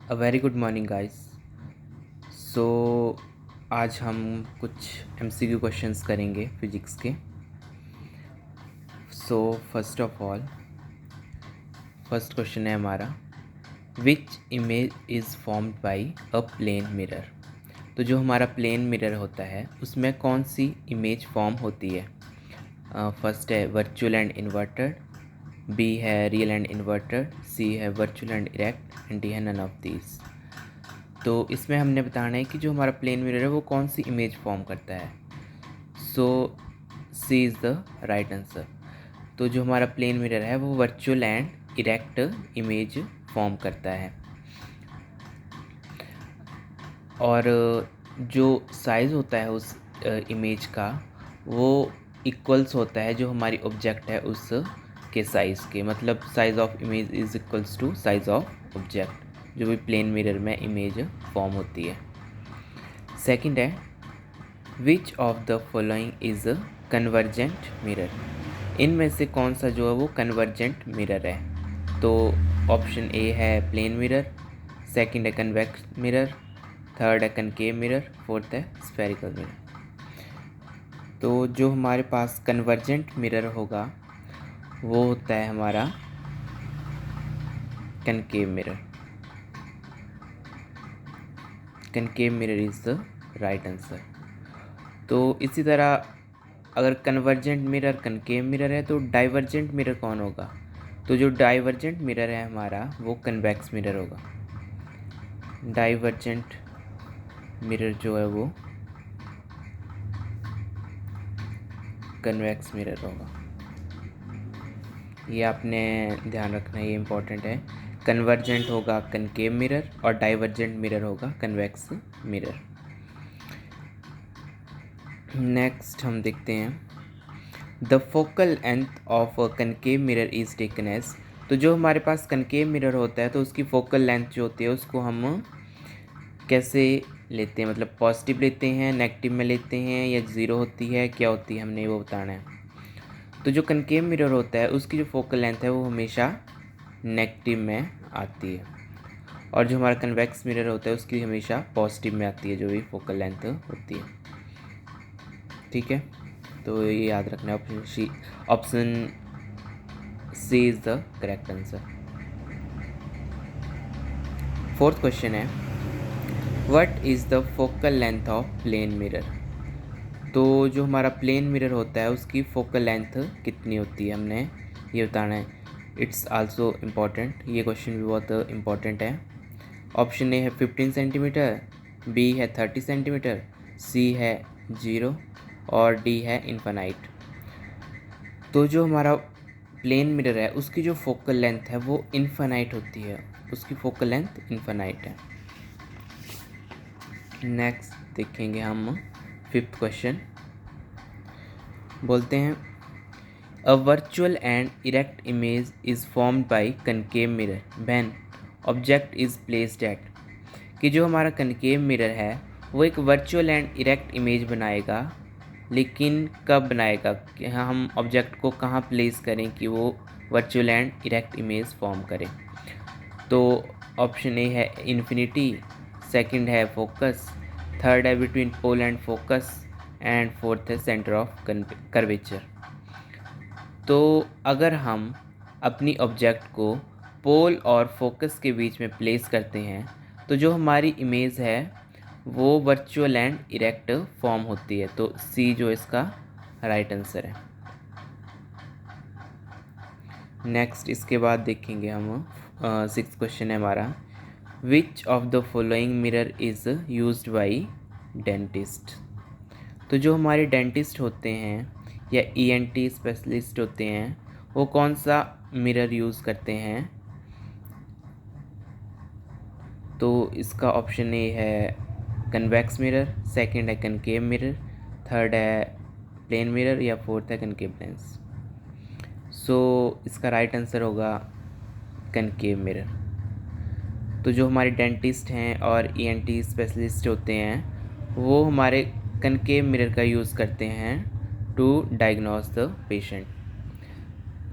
अ very good morning guys. So आज हम कुछ एमसीक्यू क्वेश्चंस करेंगे फिजिक्स के। So first of all first question है हमारा, which image is formed by a plane mirror. तो जो हमारा प्लेन मिरर होता है उसमें कौन सी इमेज फॉर्म होती है? फर्स्ट है वर्चुअल एंड इन्वर्टेड, बी है रियल एंड इन्वर्टेड, सी है virtual and erect and D है नन ऑफ दीज। तो इसमें हमने बताना है कि जो हमारा प्लेन मिरर है वो कौन सी इमेज फॉर्म करता है। सो सी इज़ द राइट आंसर। तो जो हमारा प्लेन मिरर है वो virtual and erect image form करता है। और जो साइज़ होता है उस इमेज का वो इक्वल्स होता है जो हमारी ऑब्जेक्ट है उस के साइज़ के, मतलब size of image is equals to size of object, जो भी प्लेन मिरर में इमेज फॉर्म होती है। सेकंड है, which of the following is a convergent mirror. इनमें से कौन सा जो है वो कन्वर्जेंट मिरर है? तो ऑप्शन ए है प्लेन मिरर, सेकंड है कन्वेक्स मिरर, थर्ड है कनकेव मिरर, फोर्थ है स्फेरिकल मिरर। तो जो हमारे पास कन्वर्जेंट मिरर होगा वो होता है हमारा concave mirror. Concave mirror is the right answer. तो इसी तरह अगर कन्वर्जेंट मिरर कनकेव मिरर है तो डाइवर्जेंट मिरर कौन होगा? तो जो डाइवर्जेंट मिरर है हमारा वो कन्वेक्स मिरर होगा। डाइवर्जेंट मिरर जो है वो कन्वेक्स मिरर होगा। ये आपने ध्यान रखना है, ये इम्पोर्टेंट है। कन्वर्जेंट होगा कनकेव मिरर और डाइवर्जेंट मिरर होगा कन्वेक्स मिरर। नेक्स्ट हम देखते हैं, the focal length of a concave mirror is taken as. तो जो हमारे पास कनकेव मिरर होता है तो उसकी फोकल लेंथ जो होती है उसको हम कैसे लेते हैं, मतलब पॉजिटिव लेते हैं, नेगेटिव में लेते हैं, या ज़ीरो होती है, क्या होती है, हमने वो बताना है। तो जो कनकेव मिरर होता है उसकी जो फोकल लेंथ है वो हमेशा नेगेटिव में आती है, और जो हमारा कन्वेक्स मिरर होता है उसकी हमेशा पॉजिटिव में आती है जो भी फोकल लेंथ होती है। ठीक है, तो ये याद रखना है। Option C is the correct answer. Fourth question है, what is the focal length of plane mirror. तो जो हमारा प्लेन मिरर होता है उसकी फोकल लेंथ कितनी होती है, हमने ये बताना है। इट्स आल्सो इम्पॉर्टेंट, ये क्वेश्चन भी बहुत इम्पॉर्टेंट है। ऑप्शन ए है 15 सेंटीमीटर, बी है 30 सेंटीमीटर, सी है 0 और डी है इन्फानाइट। तो जो हमारा प्लेन मिरर है उसकी जो फोकल लेंथ है वो इन्फानाइट होती है, उसकी फोकल लेंथ इन्फानाइट है। नेक्स्ट देखेंगे हम फिफ्थ क्वेश्चन। बोलते हैं, a virtual and erect image is formed bye concave mirror when object is placed at. कि जो हमारा कनकेव मिरर है वो एक वर्चुअल एंड इरेक्ट इमेज बनाएगा, लेकिन कब बनाएगा कि हम ऑब्जेक्ट को कहाँ प्लेस करें कि वो virtual and erect image form करे। तो ऑप्शन ए है इन्फिनिटी, सेकंड है फोकस, थर्ड है between pole and focus and fourth है सेंटर ऑफ कर्वेचर। तो अगर हम अपनी ऑब्जेक्ट को पोल और फोकस के बीच में प्लेस करते हैं तो जो हमारी इमेज है वो वर्चुअल एंड इरेक्ट फॉर्म होती है। तो सी जो इसका राइट आंसर है। नेक्स्ट इसके बाद देखेंगे हम सिक्स्थ क्वेश्चन है हमारा, विच of the following mirror is used by dentist. तो जो हमारे डेंटिस्ट होते हैं या ईएनटी स्पेशलिस्ट होते हैं वो कौन सा मिरर यूज़ करते हैं? तो इसका ऑप्शन ए है कन्वेक्स मिरर, सेकंड है कनकेव मिरर, थर्ड है प्लेन मिरर या फोर्थ है कनकेव लेंस। सो इसका राइट आंसर होगा कनकेव मिरर। तो जो हमारे डेंटिस्ट हैं और ईएनटी स्पेशलिस्ट होते हैं वो हमारे कनकेव मिरर का यूज़ करते हैं टू डायग्नोस द पेशेंट।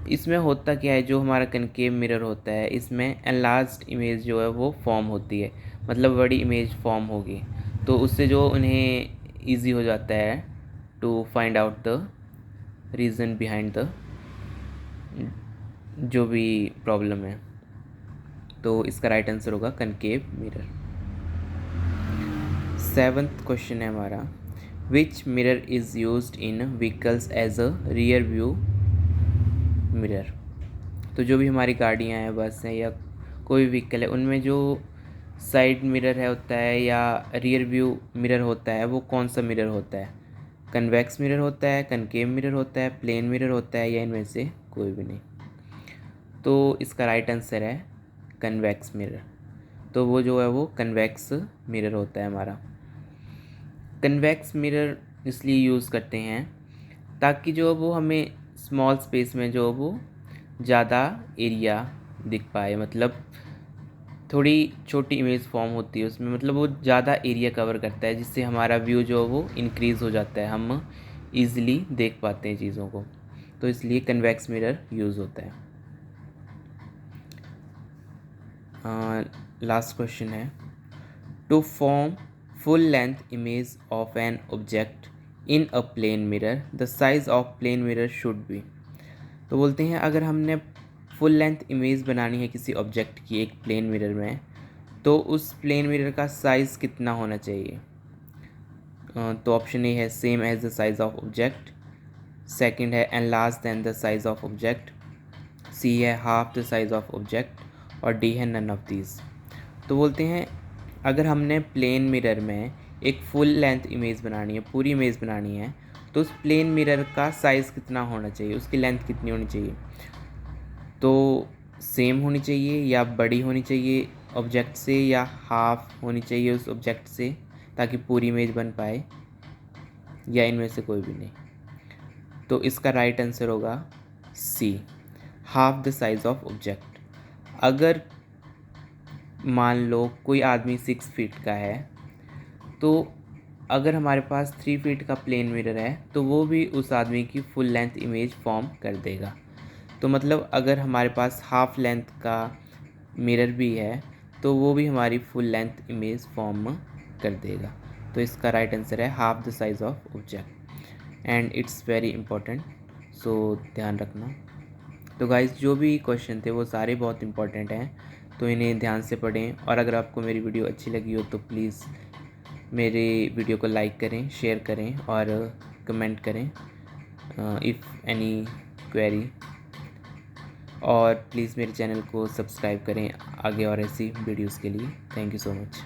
इसमें होता क्या है, जो हमारा कनकेव मिरर होता है इसमें एनलार्ज्ड इमेज जो है वो फॉर्म होती है, मतलब बड़ी इमेज फॉर्म होगी, तो उससे जो उन्हें ईजी हो जाता है to find out the reason behind the जो भी प्रॉब्लम है। तो इसका राइट आंसर होगा कनकेव मिरर। 7th क्वेश्चन है हमारा, which mirror is used in vehicles as a rear view mirror. तो जो भी हमारी गाड़ियाँ हैं, बस हैं या कोई व्हीकल है, उनमें जो साइड मिरर है होता है या रियर व्यू मिरर होता है, वो कौन सा मिरर होता है? कन्वेक्स मिरर होता है, कनकेव मिरर होता है, प्लेन मिरर होता है, या इनमें से कोई भी नहीं। तो इसका राइट आंसर है कन्वेक्स मिरर। तो वो जो है वो कन्वेक्स मिरर होता है हमारा। कन्वेक्स मिरर इसलिए यूज़ करते हैं ताकि जो वो हमें स्मॉल स्पेस में जो वो ज़्यादा एरिया दिख पाए, मतलब थोड़ी छोटी इमेज फॉर्म होती है उसमें, मतलब वो ज़्यादा एरिया कवर करता है, जिससे हमारा व्यू जो वो इंक्रीज़ हो जाता है, हम ईज़िली देख पाते हैं चीज़ों को, तो इसलिए कन्वेक्स मिरर यूज़ होता है। लास्ट क्वेश्चन है, to form full length image of an object in a plane mirror the size of plane mirror should be. तो बोलते हैं अगर हमने फुल लेंथ इमेज बनानी है किसी ऑब्जेक्ट की एक प्लेन मिरर में, तो उस प्लेन मिरर का साइज़ कितना होना चाहिए? तो ऑप्शन ए है same as the size of object, second है enlarge than the size of object, C है half the size of object, और डी है नन ऑफ दीज। तो बोलते हैं अगर हमने प्लेन मिरर में एक फुल लेंथ इमेज बनानी है, पूरी इमेज बनानी है, तो उस प्लेन मिरर का साइज़ कितना होना चाहिए, उसकी लेंथ कितनी होनी चाहिए? तो सेम होनी चाहिए, या बड़ी होनी चाहिए ऑब्जेक्ट से, या हाफ होनी चाहिए उस ऑब्जेक्ट से ताकि पूरी इमेज बन पाए, या इनमें से कोई भी नहीं। तो इसका राइट आंसर होगा C, half the size of object. अगर मान लो कोई आदमी 6 फीट का है, तो अगर हमारे पास 3 फीट का प्लेन मिरर है तो वो भी उस आदमी की फुल लेंथ इमेज फॉर्म कर देगा। तो मतलब अगर हमारे पास हाफ लेंथ का मिरर भी है तो वो भी हमारी फुल लेंथ इमेज फॉर्म कर देगा। तो इसका राइट आंसर है half the size of object, and it's very important, so ध्यान रखना। तो गाइस जो भी क्वेश्चन थे वो सारे बहुत इंपॉर्टेंट हैं, तो इन्हें ध्यान से पढ़ें, और अगर आपको मेरी वीडियो अच्छी लगी हो तो प्लीज़ मेरे वीडियो को लाइक करें, शेयर करें और कमेंट करें इफ़ एनी क्वेरी, और प्लीज़ मेरे चैनल को सब्सक्राइब करें आगे और ऐसी वीडियोस के लिए। Thank you so much.